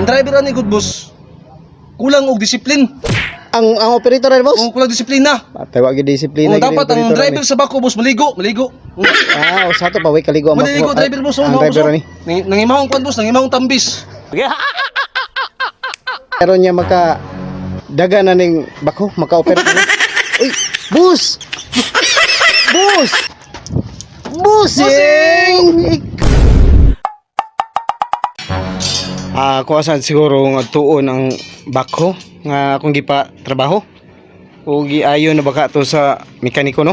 Ang driver ani good boss. Kulang og disiplin. Ang operator ay boss. Oh, kulang disiplina. Tawag gyud disiplina. Oh, dapat ang driver sa bako boss maligo. Sa to pa way kaligo ang Maligo driver boss. Ang driver ni. Nangimahong kwan boss, nangimahong tambis. Pero niya maka daga na ning bako, maka-operate na. Uy, boss! Boss! Bossing! Kuwasan siguro nga tuon ang bako nga akong gipa trabaho. O giayon na baka to sa mekaniko no.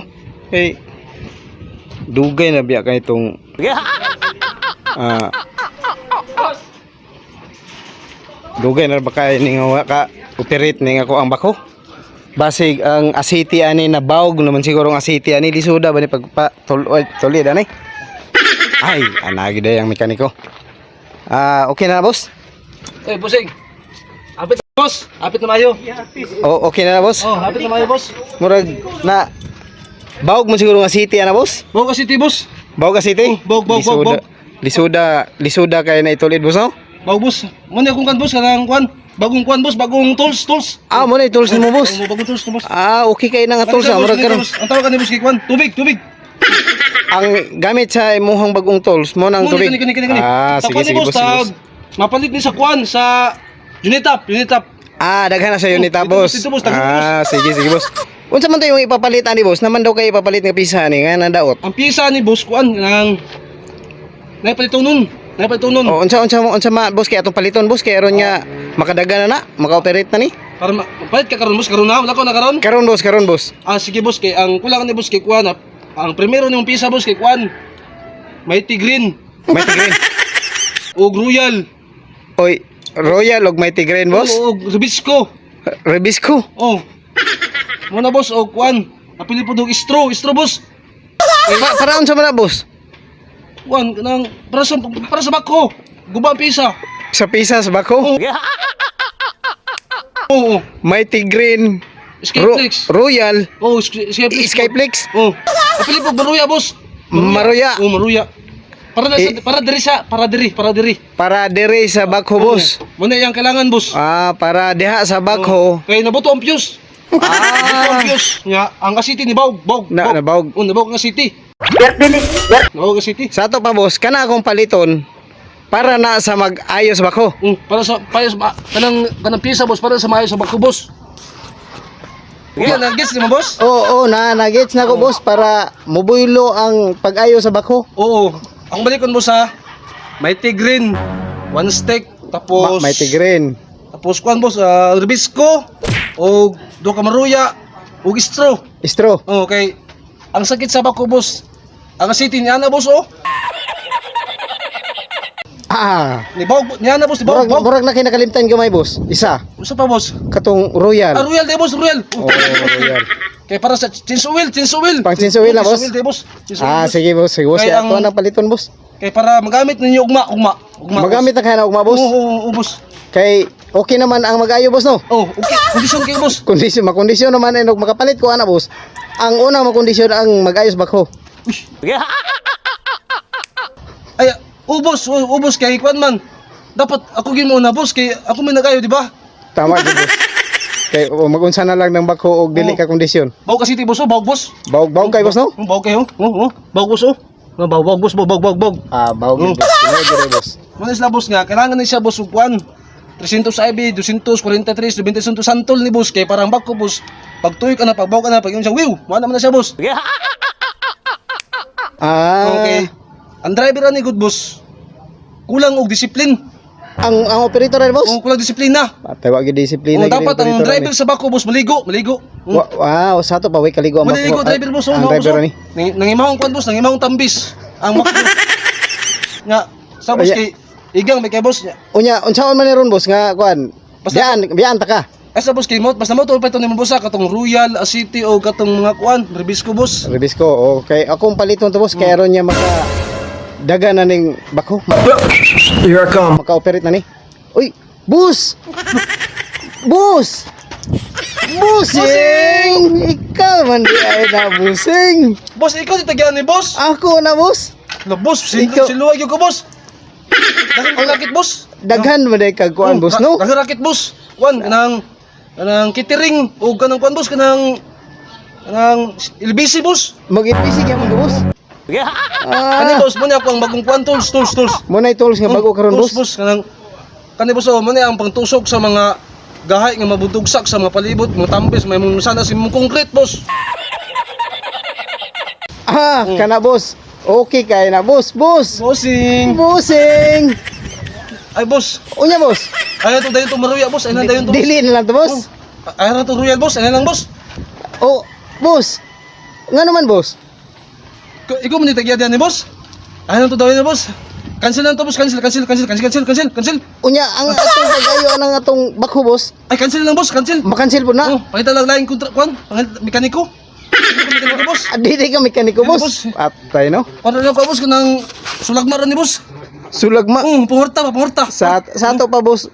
Dugay na biya kay itong dugay na baka ni nga ka operate ni ako ang bako. Basig ang asiti ani na bawg naman siguro ang asiti ani lisuda ba ni pagpa tulid ani. Ay, anagi day ang mekaniko. Okay na boss? Bossing. Apit boss, apit na mayo. Okay na boss? Apit na mayo boss. Murag na bawg mo siguro nga city ana boss? Bawg ka city boss. Bawg ka city? Bawg. Lisuda kay na itulid boss no? Bawg boss. Muna akong kan boss kanang kwan. Bagong kwan boss, bagong tools. Mo na tools mo boss. Bagong tools boss. Okay kay na nga tools murag karon. Ang tawag ni boss kay kwan, tubig. Ang gamit sa imuhang bagong tools mo nang tubig. Kani. Sige boss. Mapalit ni sa kwan sa Unitap. Daghan na sa unit boss. Dito, boss. Sige boss. Unsa man to yung ipapalit ani boss? Naman daw kay ipapalit nga pisa ni nga nadaot. Ang pisa ni boss kwan nang napaliton nun. Unsa ma boss kay atong paliton boss kay aron nga makadaga na maka-operate na ni. Para palit ka karon boss, karon na wala ko na karon. Karon boss. Sige boss kay ang kulang ni boss kay kwan. Ang primero niyong pisa boss kay kwan. Mighty Green. Og Royal. Oy, Royal og Mighty Green boss. Og Ribisco. Muna boss og kwan. Napili po dog straw boss. Para unsa man na boss? Kwan kanang para sa bako. Guba ang pisa. Sa pisa sa bako? Oo. Mighty Green. Skyflex. Royal. Skyflex. Napili po Maruya boss. Maruya. Maruya. Para diri sa bakho boss. Muna yang kailangan boss. Para diha sa bakho. Kay nabuto ang fuse. Ang fuse nya ang city ni bawg. Nabawg. Nabawg nga city. Nabawg nga city. Sa to pa boss, kana akong paliton para na sa mag-ayos bako. Para sa kanang pisa boss para sa maayo sa bako boss. Nag-gets ni mo boss? Oo, nag-gets na ko boss para mubuylo ang pag-ayos sa bako. Oo. Ang balikon mo sa Mighty Green, one stick, tapos Mighty Green. Tapos kuan boss, Ribisco o do ka Maruya o straw. Okay. Ang sakit sa bako boss. Ang city niya na boss Ni bawg niya na boss, bawg. Murag na kinakalimtan gamay boss. Isa. Usa pa boss. Katong Royal. Royal de boss, Royal. Royal. Kay para sa chinso wheel. Pang chinso wheel na boss. Chinso wheel de boss. Sige boss. Kaya ato na paliton boss. Kay para magamit ninyo ugma. Magamit na kaya na ugma boss. Oo, boss. Kay okay naman ang mag-ayo boss no? Okay. Kondisyon kay boss. Makondisyon naman ay makapalit ko ana boss. Ang unang makondisyon ang mag-ayos bako. Ay, ubos kay kwan man. Dapat ako gin muna boss kay ako may nagayo di ba? Tama di boss. Kay magunsa na lang ng bako og dili ka kondisyon. Bawg kasi ti boss, bawg boss. Bawg kay boss no? Bawg kayo. Bawg boss Bawg boss. Bawg boss. Dire boss. Manis na boss nga, kailangan ni siya boss ug kwan. 300 IB, 243, 20 santol ni boss kay parang bako boss. Pag tuyo ka na, pag bawg ka na, pag yung siya, wala naman na siya boss. Okay. Ang driver ani good boss. Kulang og disiplin. Ang operator ay boss? Kulang disiplina. Tawag gyud disiplina. Dapat ang driver sa bako boss maligo. Wow, sa to pa way kaligo ang bako. Maligo driver boss. Ang driver ni. Nangimahong kwan boss, nangimahong tambis. Ang bako. Nga, sa boss kay igang may kay boss. Unya, unsaon man ni ron boss nga kwan? Biyan ta ka. Sa boss kay basta mo to pa ito ni boss katong Royal, City o katong mga kwan, Ribisco boss. Okay. Akong paliton to boss kay aron niya maka daga na ning bako. Here I come. Maka-operate na ni. Uy, boss! Busing! Ikaw man di ay na busing. Boss, ikaw titagyan ni boss. Ako na boss. Na boss, Ikaw- siluwag yung ko boss. Daghan ko rakit boss. Daghan man day kag kuan boss no. Daghan rakit boss. Kuan kanang catering o kanang kuan boss kanang LBC boss. Mag-ipisi gyud boss. Kani boss mo ni ako ang bagong kuan tools. Mo nay tools nga bago karon boss. Boss kanang kani boss mo ni ang pangtusok sa mga gahay nga mabudugsak sa mga palibot, mga tambis, may mong sana si mong concrete boss. Kana boss. Okay kay na boss. Bossing. Bossing. Ay boss. Unya boss. Ay to dayon to maruya boss. Ay na dayon to. Dili na lang to boss. Ay ra to royal boss. Ay na lang boss. Oh, boss. Nga naman boss. Ikaw man tagya diyan ni boss. Ay na to dayon boss. Cancel na to boss. Cancel. Unya ang atong pagayo anang atong bakho boss. Ay cancel lang boss. Cancel. Makancel po na. Oh, pakita lang laing kontra kuan. Mekaniko. Mekaniko boss. Dili ka mekaniko Dili, boss. boss. Atay no. Para lang ko boss kanang sulagmaran ni boss. Sulagma. Pangorta. Sa ato pa boss.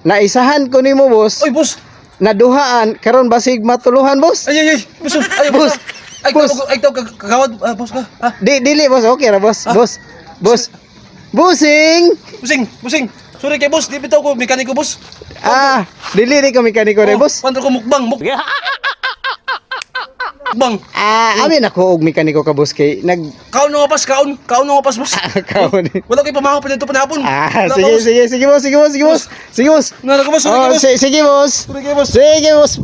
Naisahan ko nimo boss. Oy boss. Naduhaan karon basig matuluhan boss. Ay. Boss. Ay Boss. Boss. Ay taw kagawad boss ka. Ha? Dili boss, okay ra boss. Boss. Bossing. Busing. Sorry kay boss, di bitaw ko mekaniko boss. Dili ko mekaniko re boss. Panto ko mukbang. Mukbang. Amin ako og mekaniko ka boss kay nag Kaon nga pas boss. kaon. Wala kay pamahaw pa dito panahapon. Sige boss. Na ko boss. Oh, sige boss. Sorry kay boss. Sige boss.